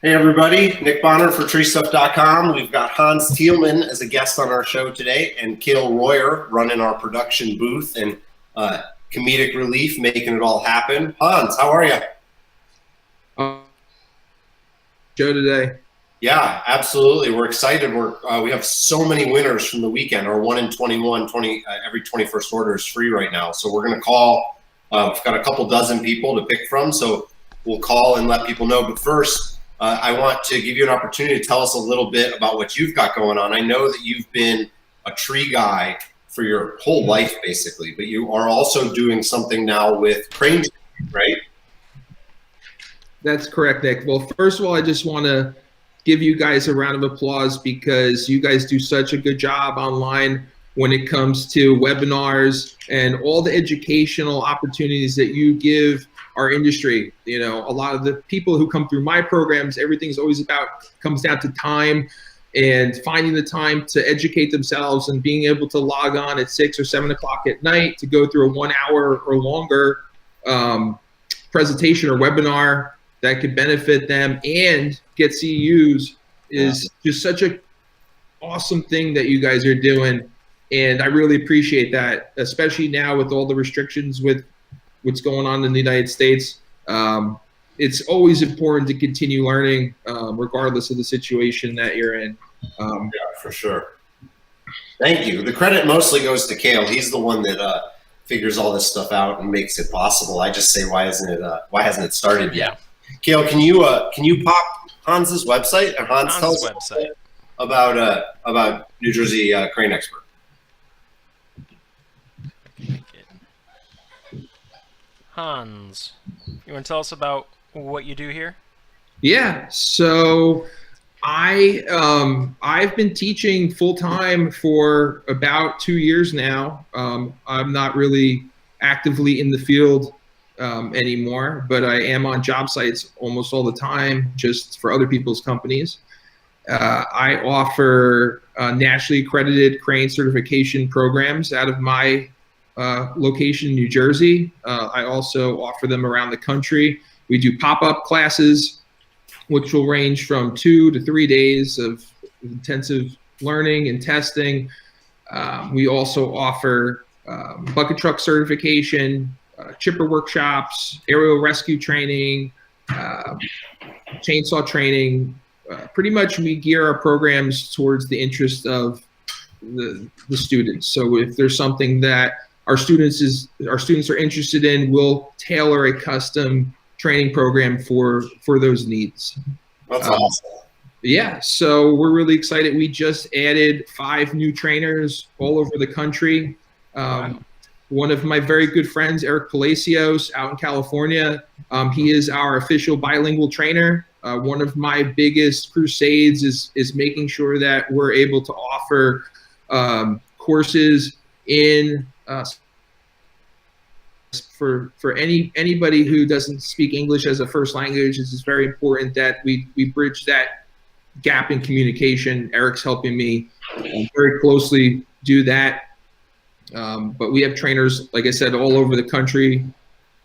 Hey everybody, Nick Bonner for TreeStuff.com. We've got Hans Tielmann as a guest on our show today, and Cale Royer running our production booth and comedic relief, making it all happen. Hans, how are you? Show today. Yeah, absolutely. We're excited. We have so many winners from the weekend. Our 1 in 21, every 21st order is free right now. So we're going to call. We've got a couple dozen people to pick from, so we'll call and let people know. But first, I want to give you an opportunity to tell us a little bit about what you've got going on. I know that you've been a tree guy for your whole life, basically, but you are also doing something now with crane, right? That's correct, Nick. Well, first of all, I just want to give you guys a round of applause because you guys do such a good job online when it comes to webinars and all the educational opportunities that you give our industry. You know, a lot of the people who come through my programs, everything's always comes down to time and finding the time to educate themselves and being able to log on at 6 or 7 o'clock at night to go through a 1 hour or longer presentation or webinar that could benefit them and get CEUs is just such an awesome thing that you guys are doing. And I really appreciate that, especially now with all the restrictions with what's going on in the United States. It's always important to continue learning, regardless of the situation that you're in. Yeah, for sure. Thank you. The credit mostly goes to Cale. He's the one that figures all this stuff out and makes it possible. I just say, why hasn't it started yet? Cale, can you pop Hans's website? Hans, tell us website about New Jersey Crane Expert. Hans, you want to tell us about what you do here? Yeah, so I've been teaching full time for about 2 years now. I'm not really actively in the field anymore, but I am on job sites almost all the time, just for other people's companies. I offer nationally accredited crane certification programs out of my location in New Jersey. I also offer them around the country. We do pop-up classes, which will range from 2 to 3 days of intensive learning and testing. We also offer bucket truck certification, chipper workshops, aerial rescue training, chainsaw training. Pretty much we gear our programs towards the interest of the students. So if there's something that our students are interested in, we'll tailor a custom training program for those needs. That's awesome. Yeah, so we're really excited. We just added 5 new trainers all over the country. One of my very good friends, Eric Palacios, out in California, he is our official bilingual trainer. One of my biggest crusades is making sure that we're able to offer courses in for anybody who doesn't speak English as a first language. It's very important that we bridge that gap in communication. Eric's helping me very closely do that. But we have trainers, like I said, all over the country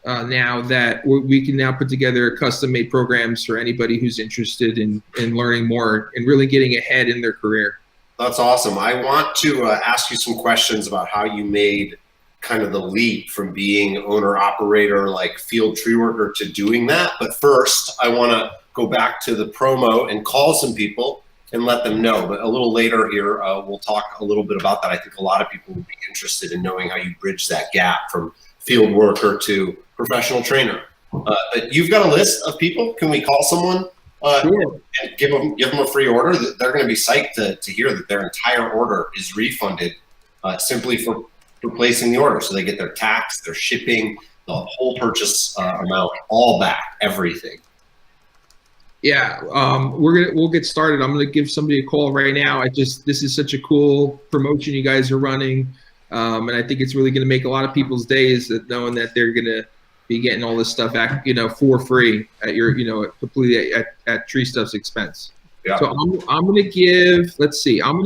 now that we can now put together custom-made programs for anybody who's interested in learning more and really getting ahead in their career. That's awesome. I want to ask you some questions about how you made kind of the leap from being owner operator, like field tree worker, to doing that. But first, I want to go back to the promo and call some people and let them know. But a little later here, we'll talk a little bit about that. I think a lot of people would be interested in knowing how you bridge that gap from field worker to professional trainer. But you've got a list of people. Can we call someone Sure. and give them a free order? They're going to be psyched to hear that their entire order is refunded simply for placing the order. So they get their tax, their shipping, the whole purchase amount, all back, everything. Yeah, we'll get started. I'm gonna give somebody a call right now. This is such a cool promotion you guys are running, and I think it's really gonna make a lot of people's days that knowing that they're gonna be getting all this stuff for free at your completely at TreeStuff's expense. Yeah. So I'm gonna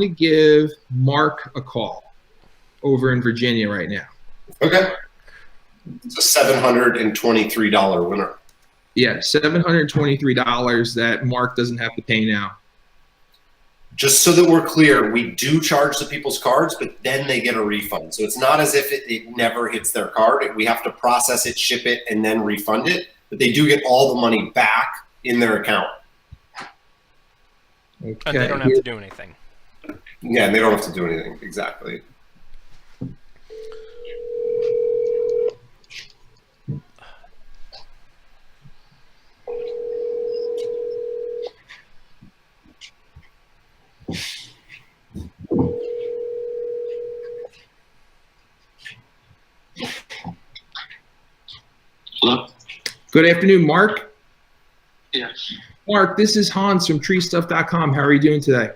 give Mark a call over in Virginia right now. Okay. It's a $723 winner. Yeah, $723 that Mark doesn't have to pay now. Just so that we're clear, we do charge the people's cards, but then they get a refund. So it's not as if it never hits their card. We have to process it, ship it, and then refund it. But they do get all the money back in their account. Okay. And they don't have to do anything. Yeah, and they don't have to do anything. Exactly. Hello? Good afternoon, Mark. Yes. Mark, this is Hans from TreeStuff.com. How are you doing today?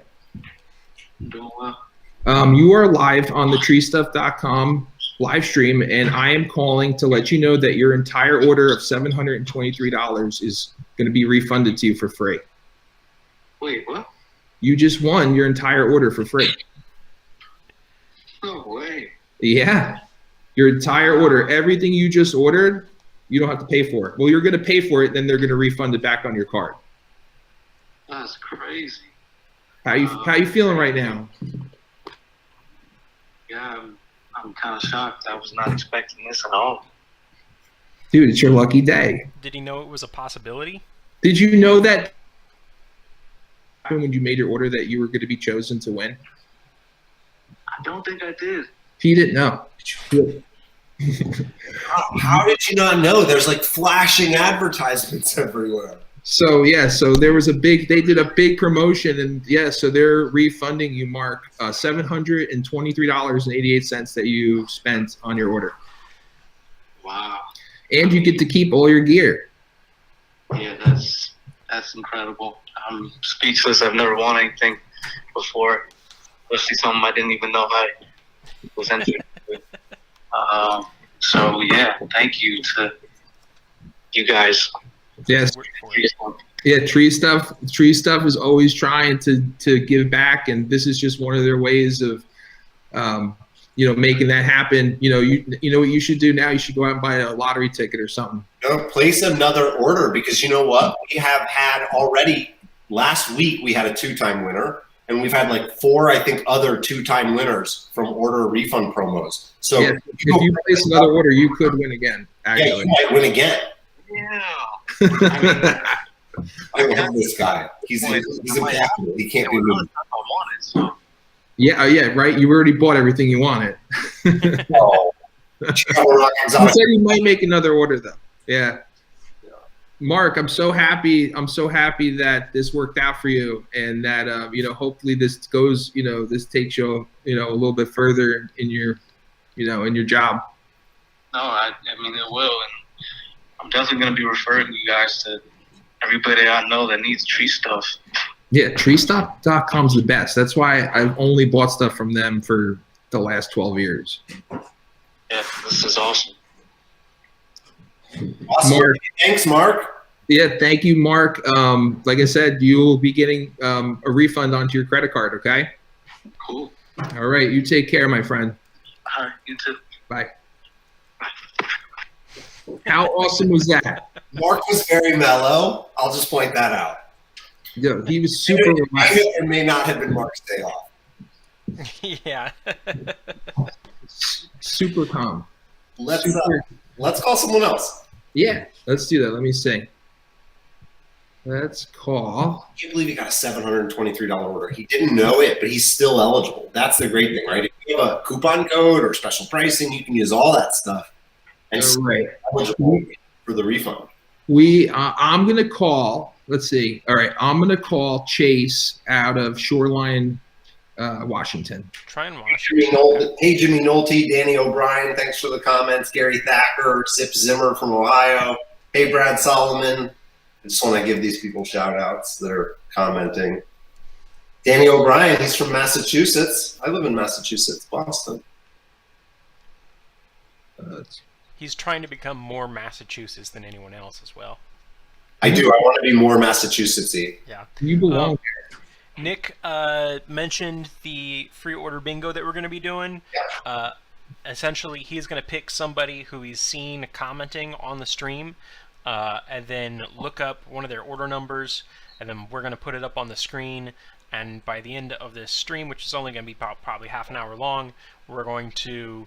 I'm doing well. You are live on the TreeStuff.com live stream, and I am calling to let you know that your entire order of $723 is going to be refunded to you for free. Wait, what? You just won your entire order for free. No way. Yeah. Your entire order, everything you just ordered, you don't have to pay for it. Well, you're going to pay for it, then they're going to refund it back on your card. That's crazy. How you feeling right now? Yeah, I'm kind of shocked. I was not expecting this at all. Dude, it's your lucky day. Did he know it was a possibility? Did you know that when you made your order that you were going to be chosen to win? I don't think I did. He didn't know. How did you not know? There's like flashing advertisements everywhere. So yeah, so there was they did a big promotion, and yeah, so they're refunding you, Mark, $723.88 that you spent on your order, Wow. and you get to keep all your gear. Yeah, that's incredible. I'm speechless. I've never won anything before, especially something I didn't even know I was entered. So yeah, thank you to you guys. Yes. Yeah, TreeStuff is always trying to give back, and this is just one of their ways of, making that happen. You know what you should do now? You should go out and buy a lottery ticket or something. Place another order, because you know what? We have had already, last week we had a 2-time winner, and we've had like 4, I think, other 2-time winners from order refund promos. So yeah, if you place another order, you could win again. Actually. Yeah, you might win again. Yeah. I love this guy. He's impeccable. He can't be moved. I want it, so. Yeah, right. You already bought everything you wanted. Oh. You said you might make another order though. Yeah. Mark, I'm so happy. I'm so happy that this worked out for you, and that hopefully this goes. This takes you a little bit further in your, in your job. No, I mean it will, and I'm definitely gonna be referring you guys to everybody I know that needs tree stuff. Yeah, TreeStuff.com's the best. That's why I've only bought stuff from them for the last 12 years. Yeah, this is awesome. Awesome. Mark. Thanks, Mark. Yeah, thank you, Mark. Like I said, you will be getting a refund onto your credit card, okay? Cool. All right, you take care, my friend. All right, you too. Bye. How awesome was that? Mark was very mellow. I'll just point that out. Yeah, he was super relaxed. It may not have been Mark's day off. Yeah. Super calm. Let's call someone else. Yeah, let's do that. Let me see. Let's call. I can't believe he got a $723 order. He didn't know it, but he's still eligible. That's the great thing, right? If you have a coupon code or special pricing, you can use all that stuff and still Right. eligible for the refund. I'm gonna call. Let's see. All right, I'm gonna call Chase out of Shoreline, Washington. Try and watch. Hey, Jimmy Nolte, Danny O'Brien, thanks for the comments. Gary Thacker, Sip Zimmer from Ohio. Hey, Brad Solomon. I just want to give these people shout outs that are commenting. Danny O'Brien, he's from Massachusetts. I live in Massachusetts, Boston. He's trying to become more Massachusetts than anyone else as well. I do. I want to be more Massachusettsy. Yeah. You belong there. Nick mentioned the free order bingo that we're going to be doing. Essentially, he's going to pick somebody who he's seen commenting on the stream. and then look up one of their order numbers, and then we're going to put it up on the screen. And by the end of this stream, which is only going to be probably half an hour long, we're going to,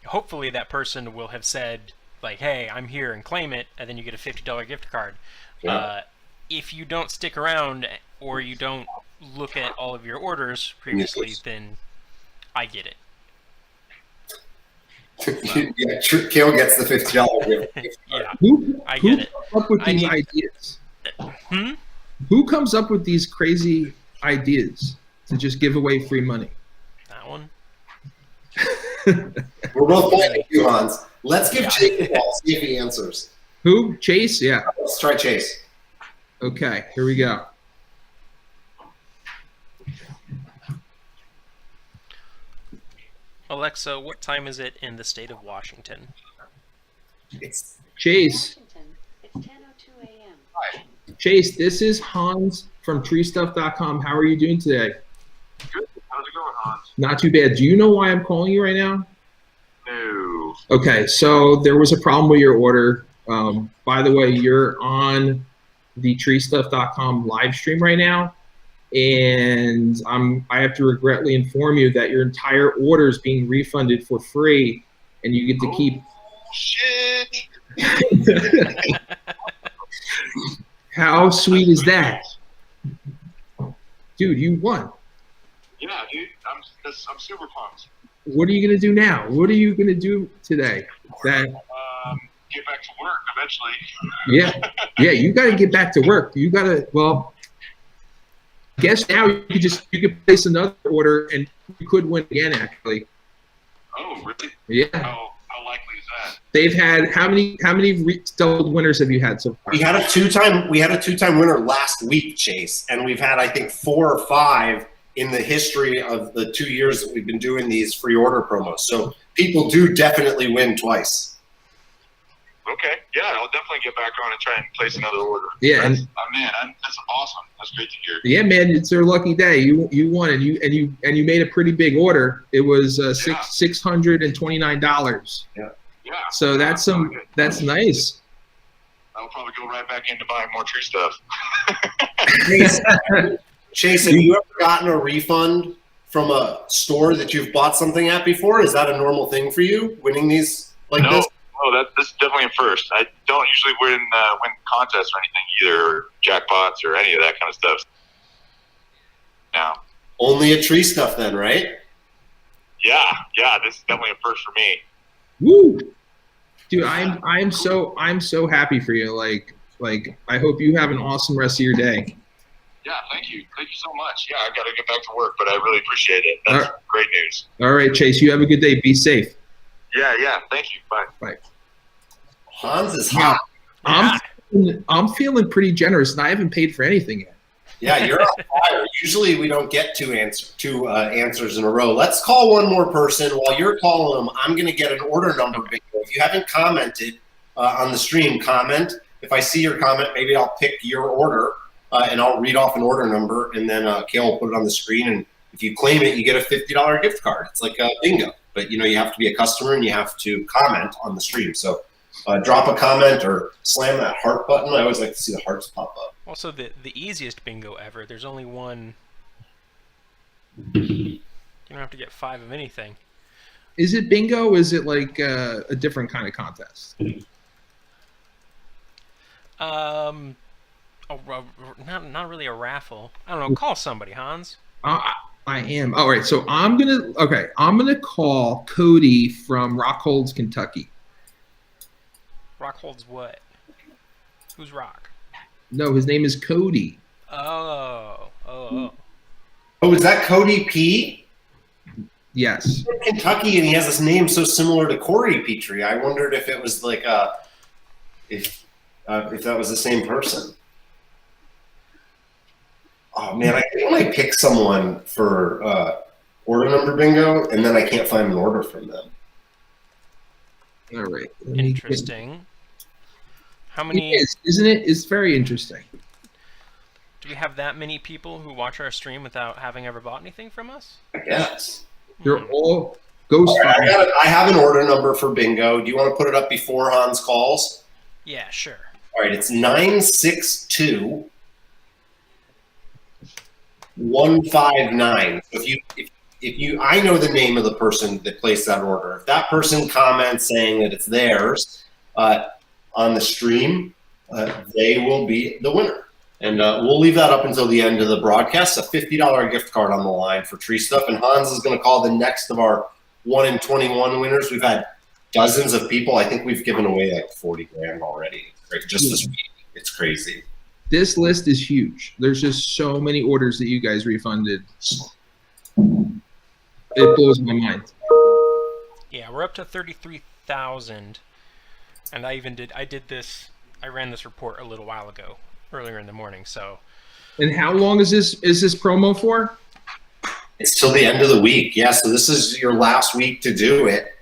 hopefully that person will have said, like, hey, I'm here, and claim it, and then you get a $50 gift card. Yeah. If you don't stick around or you don't look at all of your orders previously, Yes. then I get it. Yeah, Kale gets the $50 gift card. Yeah, Who I get it. comes up with I these need- ideas? Hmm? Who comes up with these crazy ideas to just give away free money? That one? We're both playing you, Hans. Let's give Yeah. Chase a call, see if he answers. Who? Chase? Yeah. Let's try Chase. Okay, here we go. Alexa, what time is it in the state of Washington? It's Chase. Washington, it's 10:02 a.m. Chase, this is Hans from TreeStuff.com. How are you doing today? Good. How's it going, Hans? Not too bad. Do you know why I'm calling you right now? No. Okay, so there was a problem with your order. By the way, you're on the TreeStuff.com live stream right now, and I have to regretfully inform you that your entire order is being refunded for free, and you get to keep. Shit. How sweet is that, dude? You won. Yeah, dude. I'm super pumped. What are you gonna do now? What are you gonna do today? That Get back to work eventually. yeah, you got to get back to work. You got to. Well, I guess now you could place another order and you could win again. Actually, Oh, really? yeah. How likely is that? They've had how many doubled winners have you had so far? We had a two-time winner last week, Chase, and we've had I think 4 or 5 in the history of the 2 years that we've been doing these free order promos. So people do definitely win twice. Okay. Yeah, I'll definitely get back on and try and place another order. Yeah, and That's awesome. That's great to hear. yeah, man, it's their lucky day. You won, and you made a pretty big order. It was $629. Yeah. So that's nice. I'll probably go right back into buying more tree stuff. Chase, have you ever gotten a refund from a store that you've bought something at before? Is that a normal thing for you, winning these like this? No, this is definitely a first. I don't usually win contests or anything either, or jackpots or any of that kind of stuff. No. Only a tree stuff then, right? Yeah, this is definitely a first for me. Woo, dude! I'm so happy for you. Like I hope you have an awesome rest of your day. Yeah, thank you so much. Yeah, I got to get back to work, but I really appreciate it. That's great news. All right, Chase, you have a good day. Be safe. Yeah, thank you. Bye. Hans is hot. I'm feeling pretty generous, and I haven't paid for anything yet. Yeah, you're on fire. Usually we don't get two answers in a row. Let's call one more person. While you're calling them, I'm going to get an order number bingo. If you haven't commented on the stream, comment. If I see your comment, maybe I'll pick your order and I'll read off an order number, and then Kale will put it on the screen. And if you claim it, you get a $50 gift card. It's like a bingo. But, you have to be a customer and you have to comment on the stream. So drop a comment or slam that heart button. I always like to see the hearts pop up. Also, the easiest bingo ever. There's only one. You don't have to get 5 of anything. Is it bingo? Or is it like a different kind of contest? Not really a raffle. I don't know. Call somebody, Hans. I am. All right, so I'm gonna call Cody from Rockholds, Kentucky. Rockholds what? Who's Rock? No, his name is Cody. Oh. Oh, is that Cody P? Yes. He's from Kentucky, and he has this name so similar to Corey Petrie. I wondered if it was like if that was the same person. Oh man, I think I might pick someone for order number bingo, and then I can't find an order from them. All right. Interesting. How many? Isn't it? It's very interesting. Do we have that many people who watch our stream without having ever bought anything from us? I guess. They're all ghost. All right, I have an order number for bingo. Do you want to put it up before Hans calls? Yeah, sure. All right, it's 962-159. So if you, I know the name of the person that placed that order. If that person comments saying that it's theirs on the stream, they will be the winner. And we'll leave that up until the end of the broadcast. A $50 gift card on the line for TreeStuff. And Hans is going to call the next of our 1 in 21 winners. We've had dozens of people. I think we've given away like 40 grand already. Just this week. It's crazy. This list is huge. There's just so many orders that you guys refunded. It blows my mind. Yeah, we're up to 33,000, and I ran this report a little while ago, earlier in the morning. So. And how long is this promo for? It's till the end of the week. Yeah, so this is your last week to do it.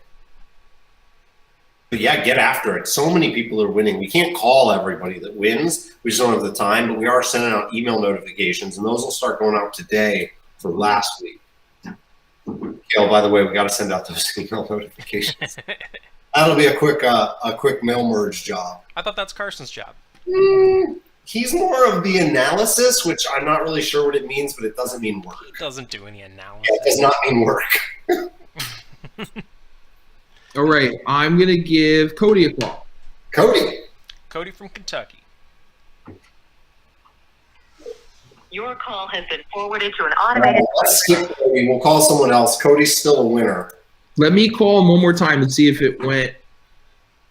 But yeah, get after it. So many people are winning. We can't call everybody that wins. We just don't have the time, but we are sending out email notifications, and those will start going out today for last week. Oh, by the way, we got to send out those email notifications. That'll be a quick mail merge job. I thought that's Carson's job. He's more of the analysis, which I'm not really sure what it means, but it doesn't mean work. It doesn't do any analysis. It does not mean work. All right, I'm going to give Cody a call. Cody from Kentucky. Your call has been forwarded to an automated. Let's skip Cody. We'll call someone else. Cody's still a winner. Let me call him one more time and see if it went.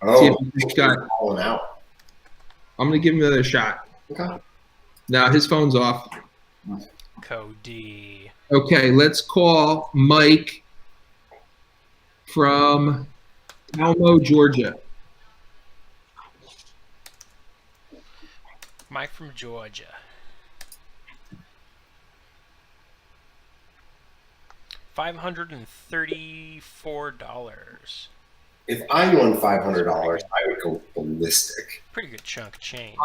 Oh, see if he's got. Calling out. I'm going to give him another shot. Okay. Now his phone's off. Cody. Okay, let's call Mike from Almo, Georgia. Mike from Georgia. $534. If I won $500, I would go ballistic. Pretty good chunk of change.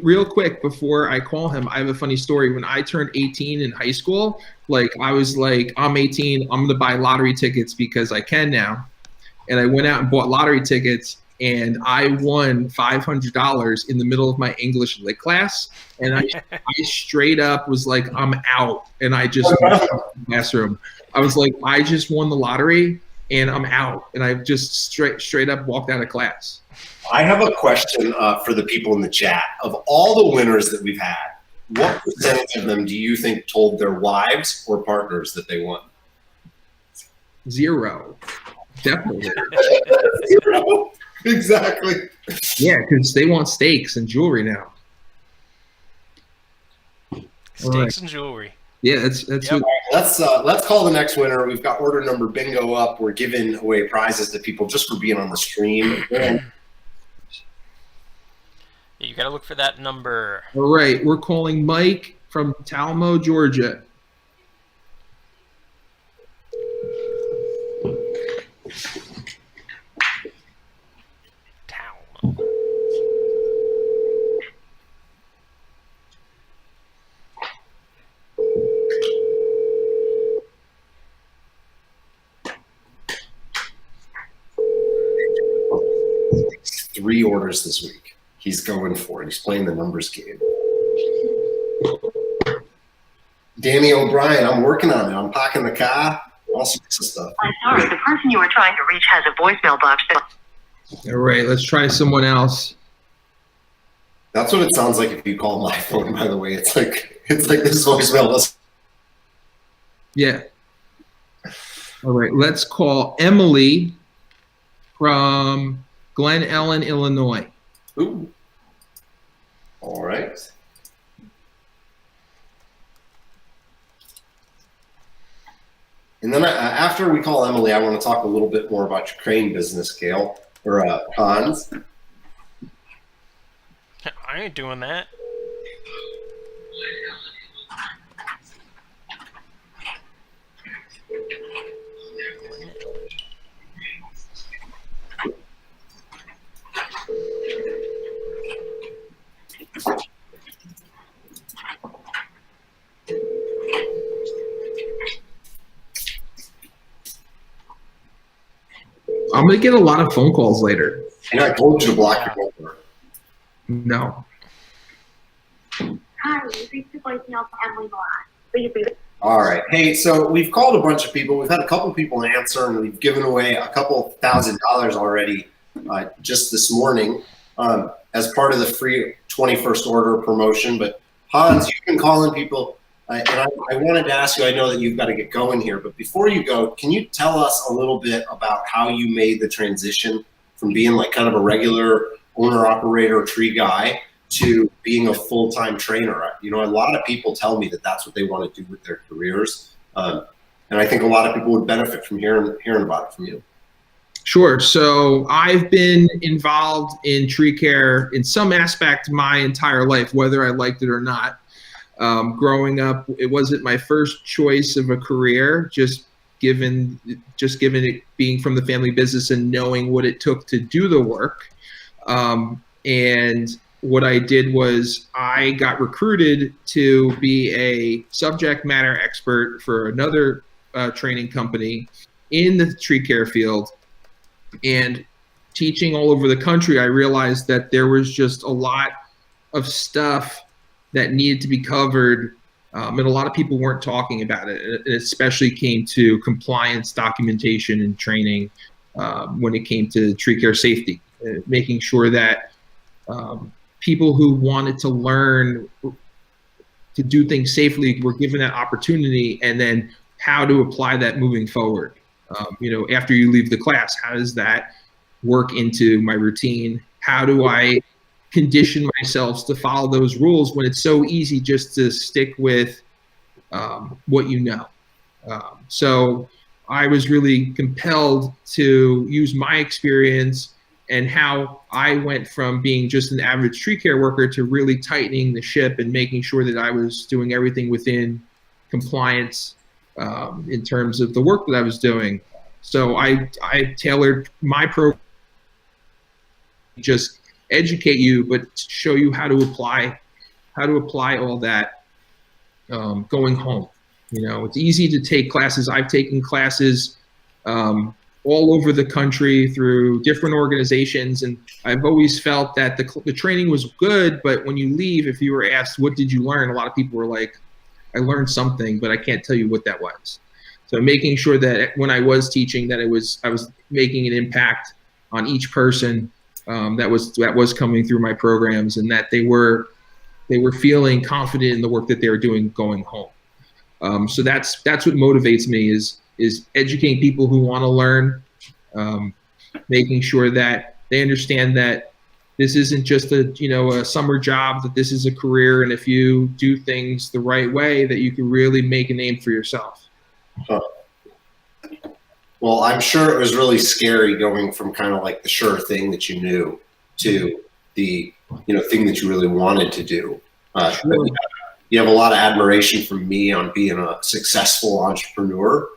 Real quick before I call him, I have a funny story. When I turned 18 in high school, I was like, I'm 18, I'm gonna buy lottery tickets because I can now. And I went out and bought lottery tickets, and I won $500 in the middle of my English lit class. And I straight up was like, I'm out. And I just went to the classroom. I was like, I just won the lottery and I'm out. And I just straight up walked out of class. I have a question for the people in the chat. Of all the winners that we've had, what percentage of them do you think told their wives or partners that they won? 0. Definitely. 0. Exactly. Yeah, because they want steaks and jewelry now. Steaks and jewelry. Yeah, that's Yep. Let's call the next winner. We've got order number bingo up. We're giving away prizes to people just for being on the stream. You got to look for that number. all right. We're calling Mike from Talmo, Georgia. Town. Three orders this week. He's going for it. He's playing the numbers game. Danny O'Brien, I'm working on it. I'm parking the car. All sorts of stuff. I'm sorry, the person you were trying to reach has a voicemail box that. All right. Let's try someone else. That's what it sounds like if you call my phone, by the way. It's like this voicemail. Yeah. All right. Let's call Emily from Glen Ellen, Illinois. Ooh. All right. And then after we call Emily, I want to talk a little bit more about your crane business, Gail, or Hans. I ain't doing that. I'm going to get a lot of phone calls later. And I told you to block your number. No. Hi, you've reached the voicemail of Emily Milan. Please leave it. All right. Hey, so we've called a bunch of people. We've had a couple people answer, and we've given away a couple $1,000 already just this morning as part of the free 21st order promotion. But Hans, you've been calling people, and I wanted to ask you, I know that you've got to get going here, but before you go, can you tell us a little bit about how you made the transition from being like kind of a regular owner-operator tree guy to being a full-time trainer? You know, a lot of people tell me that that's what they want to do with their careers. And I think a lot of people would benefit from hearing about it from you. Sure. So I've been involved in tree care in some aspect my entire life, whether I liked it or not. Growing up, it wasn't my first choice of a career, just given it being from the family business and knowing what it took to do the work. And what I did was I got recruited to be a subject matter expert for another training company in the tree care field. And teaching all over the country, I realized that there was just a lot of stuff that needed to be covered, and a lot of people weren't talking about it. It especially came to compliance documentation and training when it came to tree care safety, making sure that people who wanted to learn to do things safely were given that opportunity, and then how to apply that moving forward. You know, after you leave the class, how does that work into my routine? How do I condition myself to follow those rules when it's so easy just to stick with what you know? So I was really compelled to use my experience and how I went from being just an average tree care worker to really tightening the ship and making sure that I was doing everything within compliance in terms of the work that I was doing. So I tailored my program to just educate you, but show you how to apply all that going home. You know, it's easy to take classes. I've taken classes all over the country through different organizations, and I've always felt that the training was good, but when you leave, if you were asked, what did you learn? A lot of people were like, I learned something, but I can't tell you what that was. So making sure that when I was teaching, that I was making an impact on each person that was coming through my programs, and that they were feeling confident in the work that they were doing going home. So that's what motivates me is educating people who want to learn, making sure that they understand that this isn't just a summer job, that this is a career, and if you do things the right way, that you can really make a name for yourself. Huh. Well, I'm sure it was really scary going from kind of like the sure thing that you knew to the thing that you really wanted to do. Sure. You have a lot of admiration from me on being a successful entrepreneur.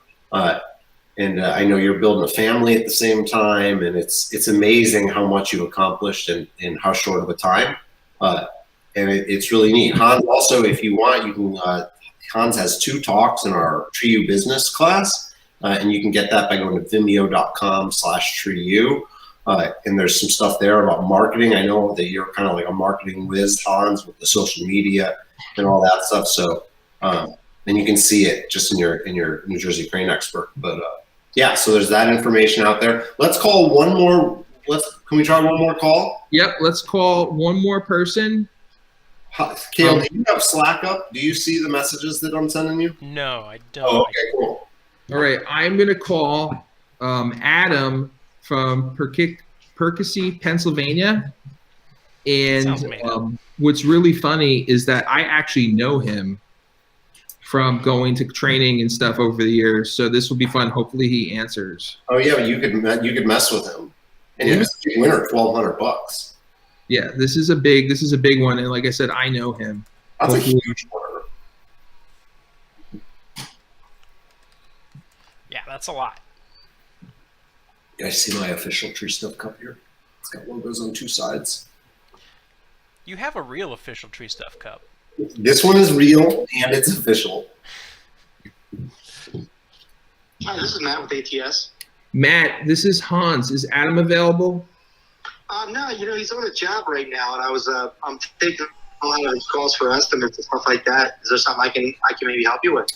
And I know you're building a family at the same time, and it's amazing how much you've accomplished in how short of a time. And it's really neat. Hans, also, if you want, you can. Hans has 2 talks in our TreeU business class, and you can get that by going to vimeo.com/TreeU. And there's some stuff there about marketing. I know that you're kind of like a marketing whiz, Hans, with the social media and all that stuff. So, and you can see it just in your New Jersey Crane Expert. But yeah, so there's that information out there. Let's call one more. Can we try one more call? Yep, let's call one more person. Kale, do you have Slack up? Do you see the messages that I'm sending you? No, I don't. Oh, okay, cool. All right, I'm going to call Adam from Percy, Pennsylvania. And what's really funny is that I actually know him from going to training and stuff over the years. So this will be fun. Hopefully he answers. Oh yeah, but you could mess with him, and he was a big winner, $1,200. Yeah, this is a big one, and like I said, I know him. That's a huge order. Yeah, that's a lot. You guys see my official TreeStuff cup here? It's got logos on 2 sides. You have a real official TreeStuff cup. This one is real and it's official. Hi, this is Matt with ATS. Matt, this is Hans. Is Adam available? No, he's on a job right now, and I'm taking a lot of his calls for estimates and stuff like that. Is there something I can maybe help you with?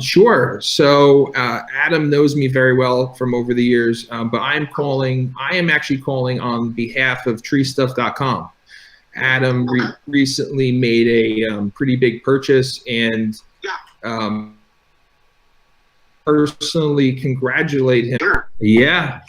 Sure. So Adam knows me very well from over the years, but I am actually calling on behalf of TreeStuff.com. Adam recently made a pretty big purchase, and personally congratulate him. Sure. Yeah.